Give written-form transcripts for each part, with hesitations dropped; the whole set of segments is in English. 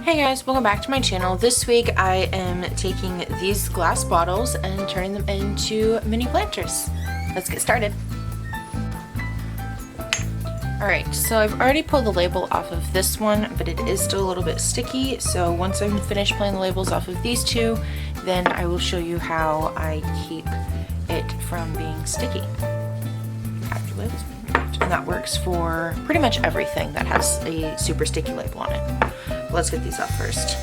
Hey guys, welcome back to my channel. This week I am taking these glass bottles and turning them into mini planters. Let's get started. Alright, so I've already pulled the label off of this one, but it is still a little bit sticky, so once I'm finished pulling the labels off of these two, then I will show you how I keep it from being sticky after the label's been removed. And that works for pretty much everything that has a super sticky label on it. Let's get these up first.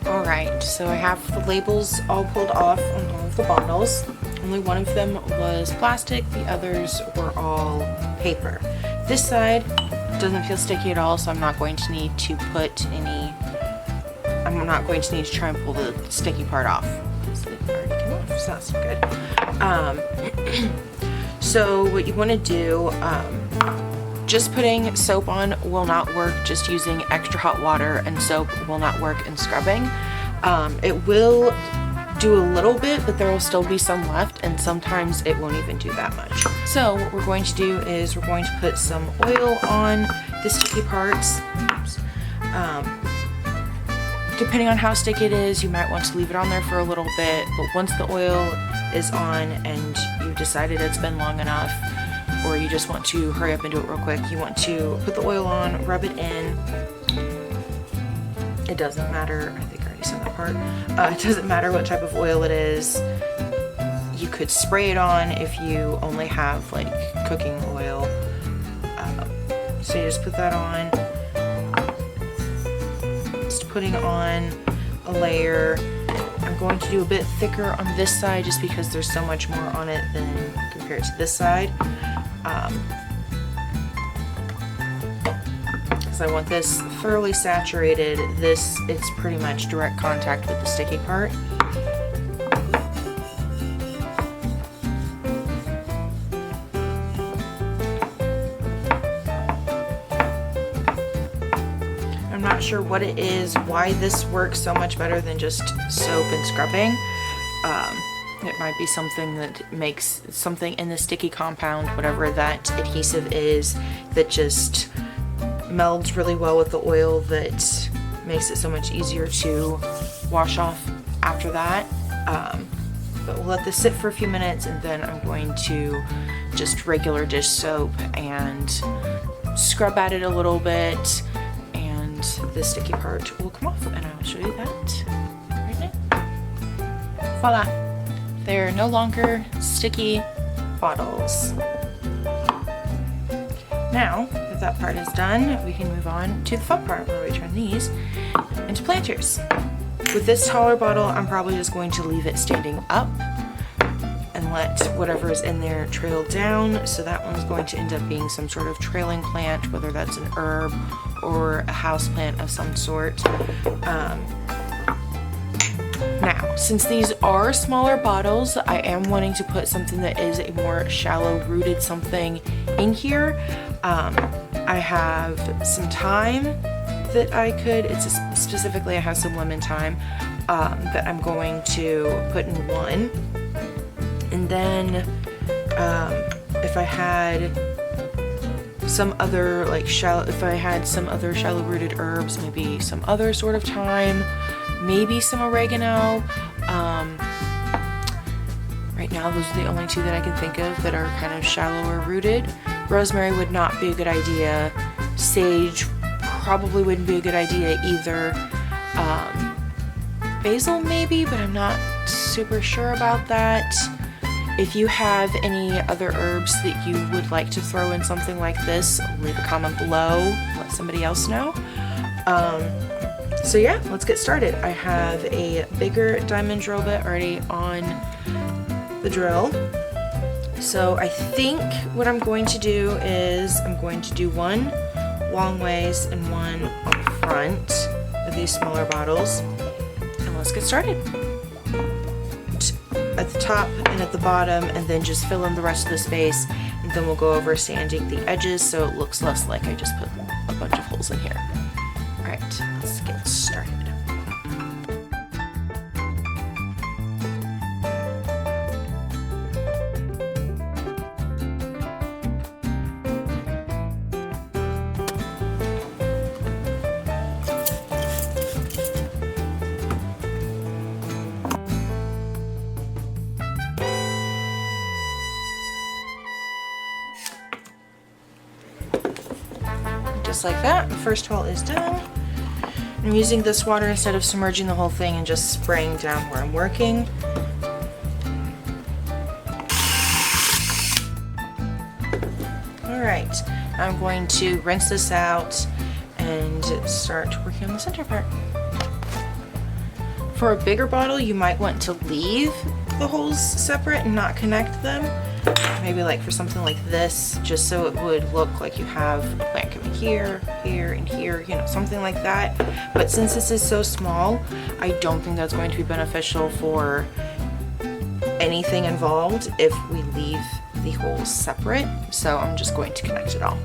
Alright, so I have the labels all pulled off on all of the bottles. Only one of them was plastic, the others were all paper. This side doesn't feel sticky at all, so I'm not going to need to put any, I'm not going to need to try and pull the sticky part off. It already came off, so that's good. So what you want to do, just putting soap on will not work. Just using extra hot water and soap will not work in scrubbing. It will do a little bit, but there will still be some left, and sometimes it won't even do that much. So what we're going to do is we're going to put some oil on the sticky parts. Depending on how sticky it is, you might want to leave it on there for a little bit, but once the oil is on and you've decided it's been long enough, or you just want to hurry up and do it real quick, you want to put the oil on, rub it in. It doesn't matter, I think I already said that part. It doesn't matter what type of oil it is. You could spray it on if you only have like cooking oil. So you just put that on. Just putting on a layer. I'm going to do a bit thicker on this side just because there's so much more on it than compared to this side. Because I want this thoroughly saturated. It's pretty much direct contact with the sticky part. I'm not sure what it is, why this works so much better than just soap and scrubbing. It might be something that makes something in the sticky compound, whatever that adhesive is, that just melds really well with the oil, that makes it so much easier to wash off after that. But we'll let this sit for a few minutes, and then I'm going to just regular dish soap and scrub at it a little bit, and the sticky part will come off, and I will show you that right now. Voila! They're no longer sticky bottles. Now, if that part is done, we can move on to the fun part where we turn these into planters. With this taller bottle, I'm probably just going to leave it standing up and let whatever is in there trail down. So that one's going to end up being some sort of trailing plant, whether that's an herb or a house plant of some sort. Now, since these are smaller bottles, I am wanting to put something that is a more shallow rooted something in here. I have some thyme that I could, specifically I have some lemon thyme that I'm going to put in one. And then if I had some other like shallow rooted herbs, maybe some other sort of thyme, maybe some oregano. Right now those are the only two that I can think of that are kind of shallower rooted. Rosemary would not be a good idea. Sage probably wouldn't be a good idea either. Basil maybe, but I'm not super sure about that. If you have any other herbs that you would like to throw in something like this, leave a comment below, let somebody else know. So yeah, let's get started. I have a bigger diamond drill bit already on the drill. So I think what I'm going to do is I'm going to do one long ways and one on the front of these smaller bottles. And let's get started. at the top and at the bottom, and then just fill in the rest of the space, and then we'll go over sanding the edges so it looks less like I just put a bunch of holes in here. All right, let's get started. Just like that, the first hole is done. I'm using this water instead of submerging the whole thing and just spraying down where I'm working. Alright, I'm going to rinse this out and start working on the center part. For a bigger bottle, you might want to leave the holes separate and not connect them. Maybe like for something like this, just so it would look like you have a plant coming here, here, and here, you know, something like that. But since this is so small, I don't think that's going to be beneficial for anything involved if we leave the holes separate. So I'm just going to connect it all.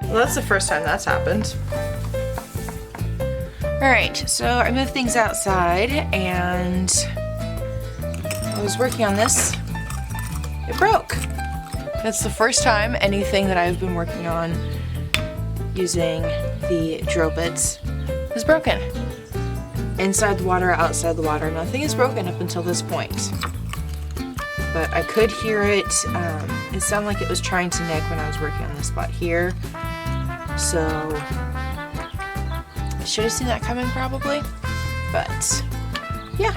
Well, that's the first time that's happened. All right, so I moved things outside and I was working on this. It broke. That's the first time anything that I've been working on using the drill bits is broken. Inside the water, outside the water, nothing is broken up until this point. But I could hear it. It sounded like it was trying to nick when I was working on this spot here. So I should have seen that coming probably, but yeah,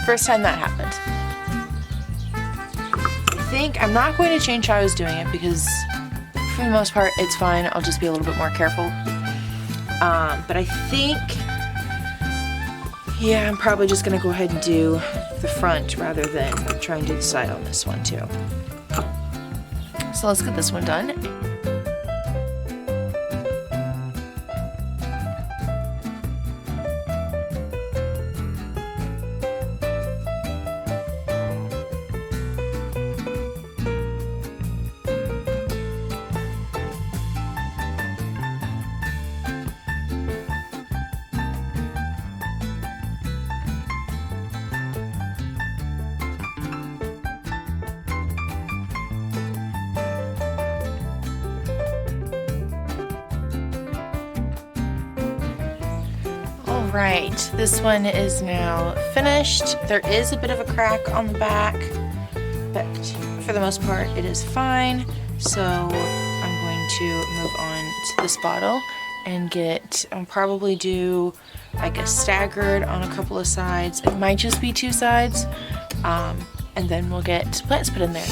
first time that happened. I think I'm not going to change how I was doing it because for the most part it's fine. I'll just be a little bit more careful. But I think, yeah, I'm probably just gonna go ahead and do the front rather than try and do the side on this one too. So let's get this one done. Right, this one is now finished. There is a bit of a crack on the back, but for the most part it is fine. So I'm going to move on to this bottle and I'll probably do like a staggered on a couple of sides. It might just be two sides, and then we'll get plants put in there.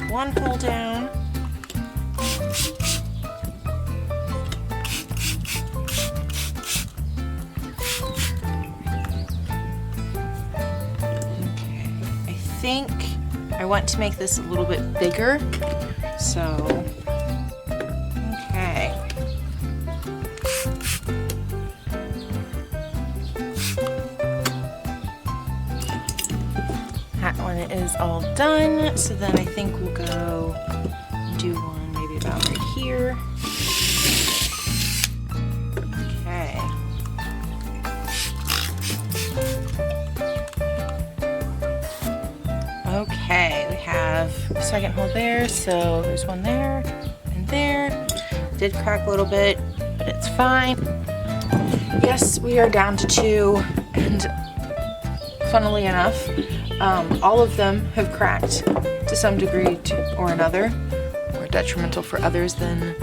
One hole down. Okay, I think I want to make this a little bit bigger, so okay. That one is all done, so then I think we'll go do one maybe about right here. Okay. Okay, we have a second hole there, so there's one there and there. Did crack a little bit, but it's fine. Yes, we are down to two, and funnily enough, all of them have cracked to some degree or another, more detrimental for others than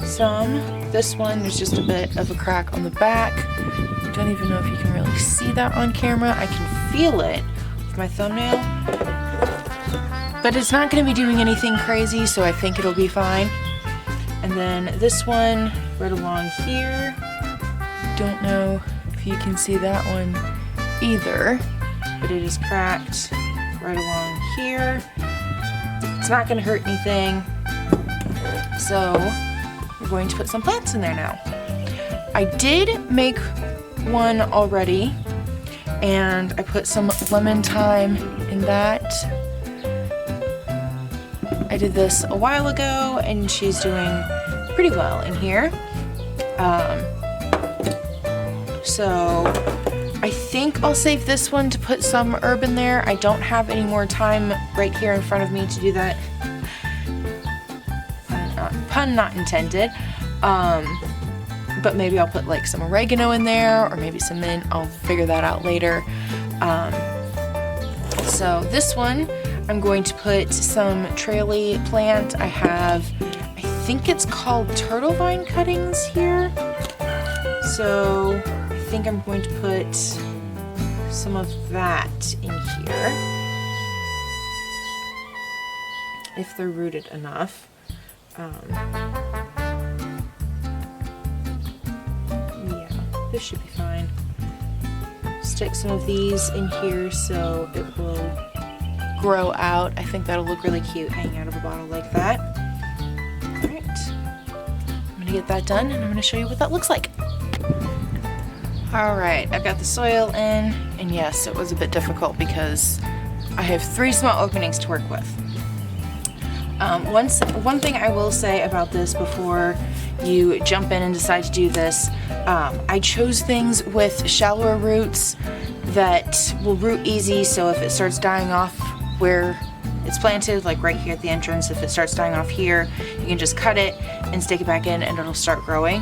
some. This one, there's just a bit of a crack on the back. I don't even know if you can really see that on camera. I can feel it with my thumbnail, but it's not going to be doing anything crazy, so I think it'll be fine. And then this one, right along here. Don't know if you can see that one either, but it is cracked right along here. It's not gonna hurt anything. So we're going to put some plants in there now. I did make one already, and I put some lemon thyme in that. I did this a while ago, and she's doing pretty well in here. So I think I'll save this one to put some herb in there. I don't have any more time right here in front of me to do that. Pun not intended. But maybe I'll put like some oregano in there, or maybe some mint. I'll figure that out later. So this one, I'm going to put some trailie plant. I think it's called turtle vine cuttings here. So I think I'm going to put some of that in here, if they're rooted enough. Yeah, this should be fine. Stick some of these in here so it will grow out. I think that'll look really cute hanging out of a bottle like that. Alright, I'm gonna get that done and I'm gonna show you what that looks like. Alright, I've got the soil in, and yes, it was a bit difficult because I have 3 small openings to work with. One thing I will say about this before you jump in and decide to do this, I chose things with shallower roots that will root easy, so if it starts dying off where it's planted, like right here at the entrance, if it starts dying off here, you can just cut it and stick it back in and it'll start growing.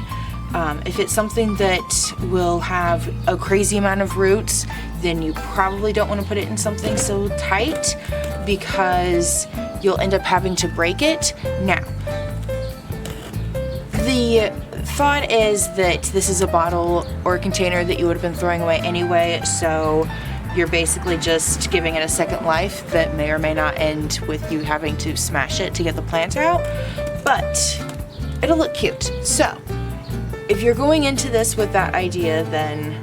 If it's something that will have a crazy amount of roots, then you probably don't want to put it in something so tight because you'll end up having to break it. Now, the thought is that this is a bottle or a container that you would have been throwing away anyway, so you're basically just giving it a second life that may or may not end with you having to smash it to get the plant out, but it'll look cute. So if you're going into this with that idea, then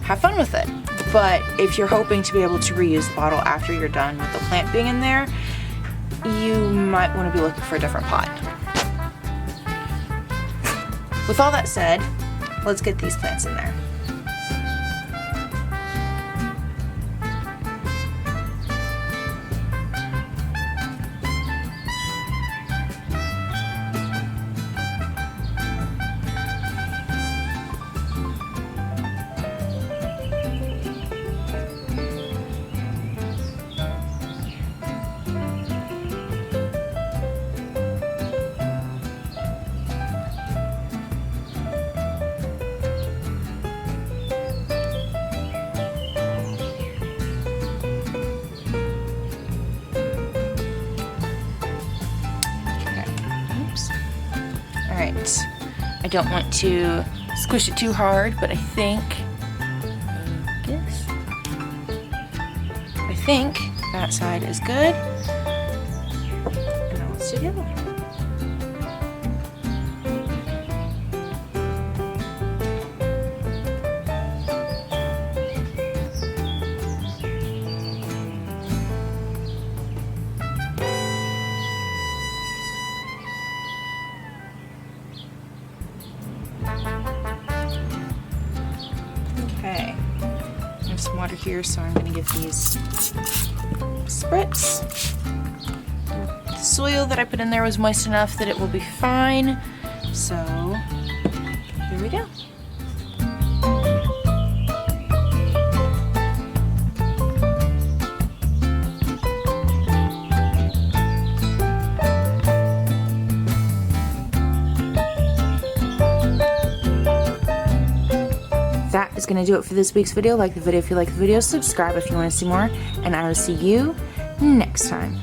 have fun with it. But if you're hoping to be able to reuse the bottle after you're done with the plant being in there, you might want to be looking for a different pot. With all that said, let's get these plants in there. I don't want to squish it too hard, but I think that side is good. And now let's do the other one. Okay, I have some water here, so I'm going to give these spritz. The soil that I put in there was moist enough that it will be fine, so there we go. That is going to do it for this week's video. Like the video if you like the video, subscribe if you want to see more, and I will see you next time.